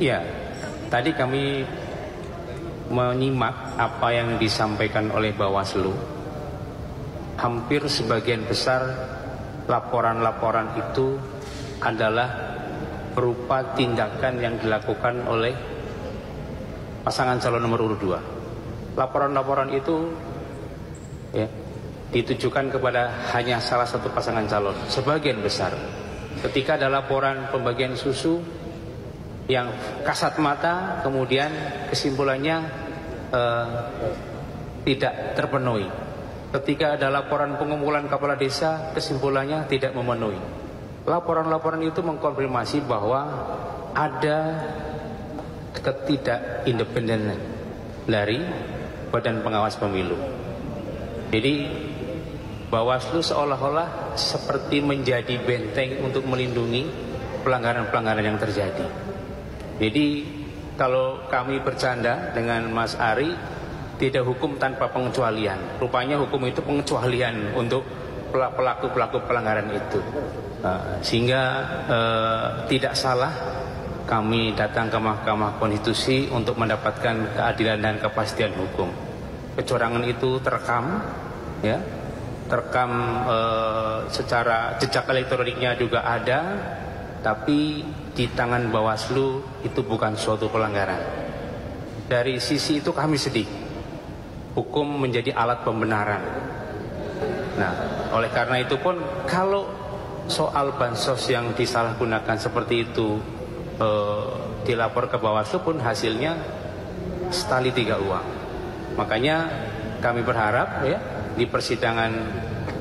Ya, tadi kami menyimak apa yang disampaikan oleh Bawaslu. Hampir sebagian besar laporan-laporan itu adalah berupa tindakan yang dilakukan oleh pasangan calon nomor urut 2. Laporan-laporan itu ya, ditujukan kepada hanya salah satu pasangan calon, sebagian besar. Ketika ada laporan pembagian susu yang kasat mata, kemudian kesimpulannya tidak terpenuhi. Ketika ada laporan pengumpulan kepala desa, kesimpulannya tidak memenuhi. Laporan-laporan itu mengkonfirmasi bahwa ada ketidakindependenan dari Badan Pengawas Pemilu. Jadi Bawaslu seolah-olah seperti menjadi benteng untuk melindungi pelanggaran-pelanggaran yang terjadi. Jadi kalau kami bercanda dengan Mas Ari, tidak hukum tanpa pengecualian. Rupanya hukum itu pengecualian untuk pelaku-pelaku pelanggaran itu. Sehingga tidak salah kami datang ke Mahkamah Konstitusi untuk mendapatkan keadilan dan kepastian hukum. Kecurangan itu terekam, ya, terekam secara jejak elektroniknya juga ada, tapi di tangan Bawaslu itu bukan suatu pelanggaran. Dari sisi itu kami sedih. Hukum menjadi alat pembenaran. Nah, oleh karena itu pun kalau soal bansos yang disalahgunakan seperti itu dilapor ke Bawaslu pun hasilnya setali 3 uang. Makanya kami berharap ya di persidangan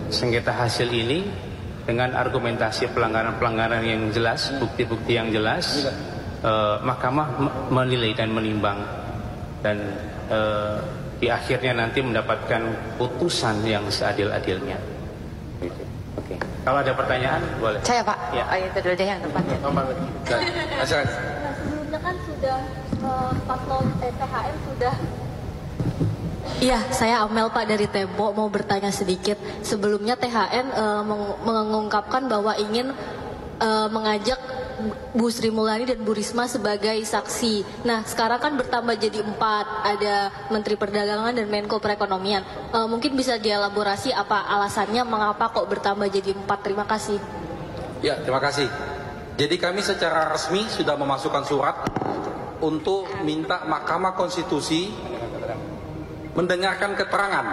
sengketa hasil ini dengan argumentasi pelanggaran-pelanggaran yang jelas, bukti-bukti yang jelas, Mahkamah menilai dan menimbang dan di akhirnya nanti mendapatkan putusan yang seadil-adilnya. Oke. Kalau ada pertanyaan boleh. Saya Pak. Ya. Itu dulu deh yang depan. Sebelumnya kan sudah paslon THM sudah. Iya, saya Amel Pak dari Tempo, mau bertanya sedikit. Sebelumnya THN mengungkapkan bahwa ingin mengajak Bu Sri Mulyani dan Bu Risma sebagai saksi. Nah, sekarang kan bertambah jadi 4, ada Menteri Perdagangan dan Menko Perekonomian. Mungkin bisa dielaborasi apa alasannya mengapa kok bertambah jadi 4? Terima kasih. Ya, terima kasih. Jadi kami secara resmi sudah memasukkan surat untuk minta Mahkamah Konstitusi mendengarkan keterangan,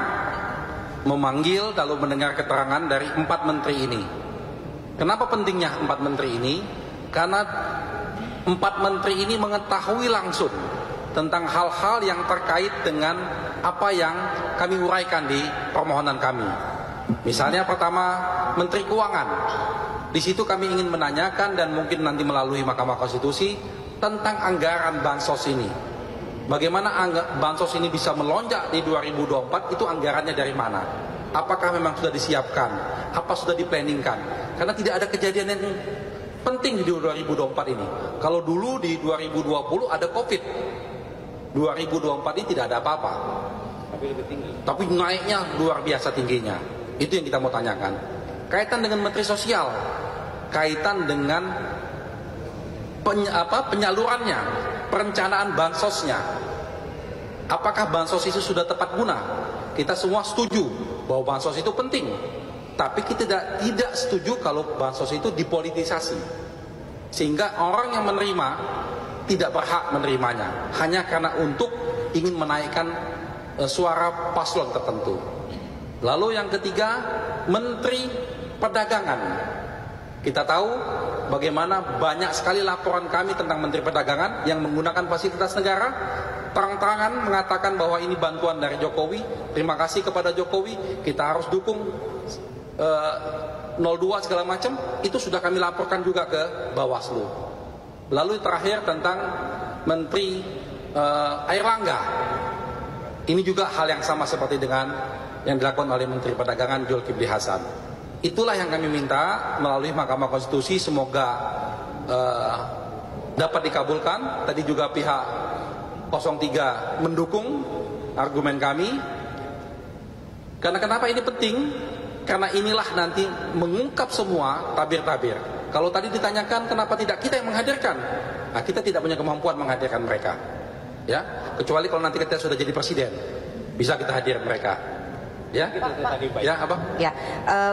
memanggil lalu mendengar keterangan dari 4 menteri ini. Kenapa pentingnya 4 menteri ini? Karena 4 menteri ini mengetahui langsung tentang hal-hal yang terkait dengan apa yang kami uraikan di permohonan kami. Misalnya pertama, Menteri Keuangan. Di situ kami ingin menanyakan dan mungkin nanti melalui Mahkamah Konstitusi tentang anggaran bansos ini. Bagaimana bansos ini bisa melonjak di 2024, itu anggarannya dari mana? Apakah memang sudah disiapkan? Apa sudah diplanningkan? Karena tidak ada kejadian yang penting di 2024 ini. Kalau dulu di 2020 ada COVID, 2024 ini tidak ada apa-apa. Tapi lebih tinggi. Tapi naiknya luar biasa tingginya. Itu yang kita mau tanyakan. Kaitan dengan Menteri Sosial, kaitan dengan penyalurannya, perencanaan bansosnya. Apakah bansos itu sudah tepat guna? Kita semua setuju bahwa bansos itu penting. Tapi kita tidak setuju kalau bansos itu dipolitisasi. Sehingga orang yang menerima tidak berhak menerimanya. Hanya karena untuk ingin menaikkan suara paslon tertentu. Lalu yang ketiga, Menteri Perdagangan. Kita tahu bagaimana banyak sekali laporan kami tentang Menteri Perdagangan yang menggunakan fasilitas negara. Terang-terangan mengatakan bahwa ini bantuan dari Jokowi. Terima kasih kepada Jokowi. Kita harus dukung 02 segala macam, itu sudah kami laporkan juga ke Bawaslu. Lalu terakhir tentang Menteri Airlangga, ini juga hal yang sama seperti dengan yang dilakukan oleh Menteri Perdagangan Zulkifli Hasan. Itulah yang kami minta melalui Mahkamah Konstitusi, semoga dapat dikabulkan. Tadi juga pihak 03 mendukung argumen kami. Karena kenapa ini penting? Karena inilah nanti mengungkap semua tabir-tabir. Kalau tadi ditanyakan kenapa tidak kita yang menghadirkan, nah kita tidak punya kemampuan menghadirkan mereka, ya. Kecuali kalau nanti kita sudah jadi presiden, bisa kita hadir mereka. Ya, ya apa? Ya,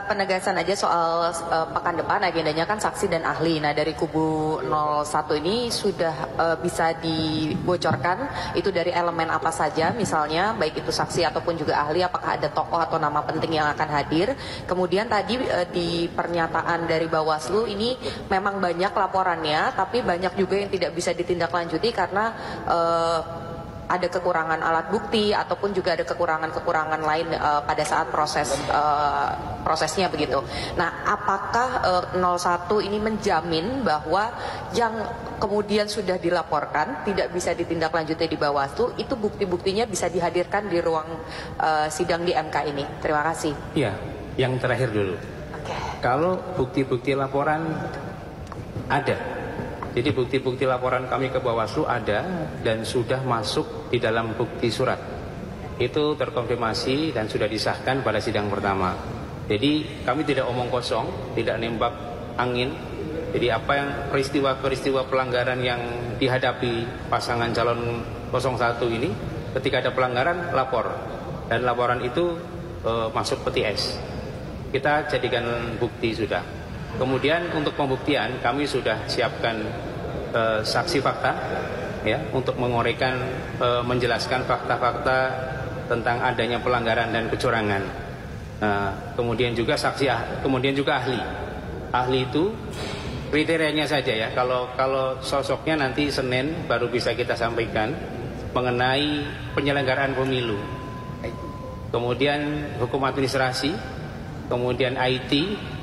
penegasan aja soal pekan depan agendanya kan saksi dan ahli. Nah dari kubu 01 ini sudah bisa dibocorkan itu dari elemen apa saja, misalnya baik itu saksi ataupun juga ahli, apakah ada tokoh atau nama penting yang akan hadir. Kemudian tadi di pernyataan dari Bawaslu ini memang banyak laporannya, tapi banyak juga yang tidak bisa ditindaklanjuti karena ada kekurangan alat bukti ataupun juga ada kekurangan-kekurangan lain pada saat prosesnya begitu. Nah, apakah 01 ini menjamin bahwa yang kemudian sudah dilaporkan tidak bisa ditindaklanjuti di Bawaslu itu bukti-buktinya bisa dihadirkan di ruang sidang di MK ini? Terima kasih. Iya, yang terakhir dulu. Oke. Kalau bukti-bukti laporan ada. Jadi bukti-bukti laporan kami ke Bawaslu ada dan sudah masuk di dalam bukti surat. Itu terkonfirmasi dan sudah disahkan pada sidang pertama. Jadi kami tidak omong kosong, tidak nembak angin. Jadi apa yang peristiwa-peristiwa pelanggaran yang dihadapi pasangan calon 01 ini, ketika ada pelanggaran lapor. Dan laporan itu masuk PTS. Kita jadikan bukti sudah. Kemudian untuk pembuktian kami sudah siapkan saksi fakta ya untuk mengorekan menjelaskan fakta-fakta tentang adanya pelanggaran dan kecurangan. Kemudian juga kemudian juga ahli. Ahli itu kriterianya saja ya. Kalau sosoknya nanti Senin baru bisa kita sampaikan mengenai penyelenggaraan pemilu. Kemudian hukum administrasi, kemudian IT,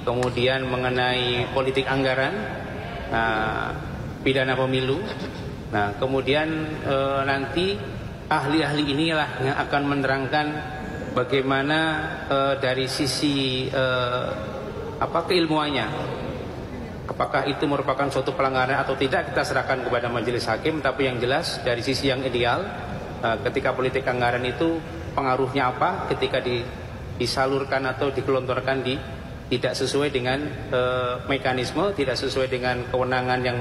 kemudian mengenai politik anggaran, pidana pemilu. Nah, kemudian nanti ahli-ahli inilah yang akan menerangkan bagaimana dari sisi keilmuannya, apakah itu merupakan suatu pelanggaran atau tidak kita serahkan kepada majelis hakim. Tapi yang jelas dari sisi yang ideal, ketika politik anggaran itu pengaruhnya apa ketika disalurkan atau digelontorkan tidak sesuai dengan mekanisme, tidak sesuai dengan kewenangan yang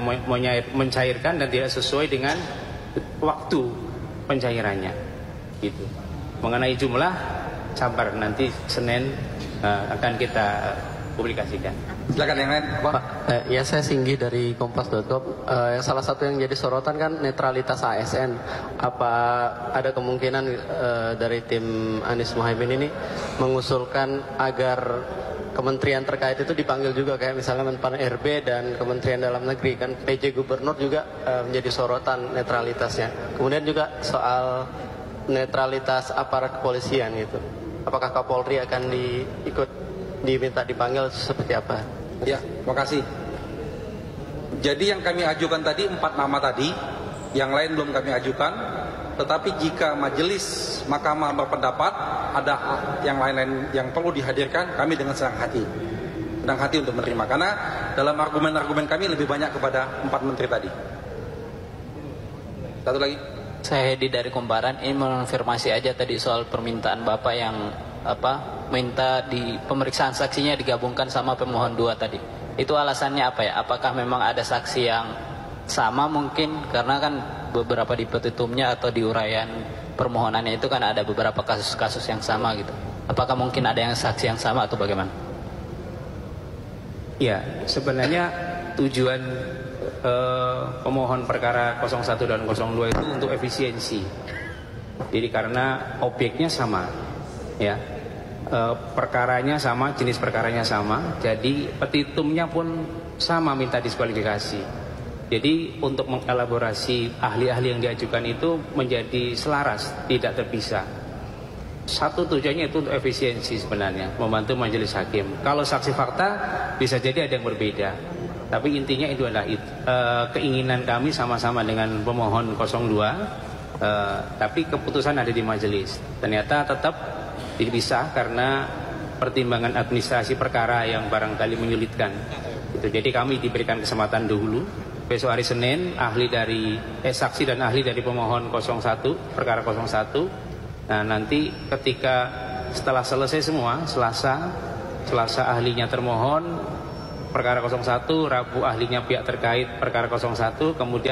mencairkan, dan tidak sesuai dengan waktu pencairannya. Gitu. Mengenai jumlah, sabar nanti Senin akan kita publikasikan. Silakan yang lain, Pak. Ya, saya Singgi dari Kompas.com. Yang salah satu yang jadi sorotan kan netralitas ASN. Apa ada kemungkinan dari tim Anies Mohaimin ini mengusulkan agar kementerian terkait itu dipanggil juga, kayak misalnya Menpan RB dan Kementerian Dalam Negeri, kan PJ Gubernur juga menjadi sorotan netralitasnya. Kemudian juga soal netralitas aparat kepolisian gitu. Apakah Kapolri akan diminta dipanggil seperti apa? Ya, terima kasih. Jadi yang kami ajukan tadi 4 nama tadi, yang lain belum kami ajukan. Tetapi jika majelis mahkamah berpendapat ada yang lain-lain yang perlu dihadirkan, kami dengan senang hati untuk menerima. Karena dalam argumen-argumen kami lebih banyak kepada 4 menteri tadi. Satu lagi. Saya Hedi dari Kumparan. Ini mengonfirmasi aja tadi soal permintaan Bapak yang minta di pemeriksaan saksinya digabungkan sama pemohon 2 tadi. Itu alasannya apa ya? Apakah memang ada saksi yang sama mungkin? Karena kan beberapa di petitumnya atau di uraian permohonannya itu kan ada beberapa kasus-kasus yang sama gitu. Apakah mungkin ada yang saksi yang sama atau bagaimana? Ya, sebenarnya tujuan pemohon perkara 01 dan 02 itu untuk efisiensi. Jadi karena objeknya sama, ya, perkaranya sama, jenis perkaranya sama, jadi petitumnya pun sama minta diskualifikasi. Jadi untuk mengelaborasi ahli-ahli yang diajukan itu menjadi selaras, tidak terpisah. Satu tujuannya itu untuk efisiensi sebenarnya, membantu majelis hakim. Kalau saksi fakta bisa jadi ada yang berbeda. Tapi intinya itu adalah keinginan kami sama-sama dengan pemohon 02, tapi keputusan ada di majelis. Ternyata tetap dipisah karena pertimbangan administrasi perkara yang barangkali menyulitkan. Jadi kami diberikan kesempatan dulu. Besok hari Senin saksi dan ahli dari pemohon 01, perkara 01. Nah, nanti ketika setelah selesai semua, Selasa ahlinya termohon perkara 01, Rabu ahlinya pihak terkait perkara 01, kemudian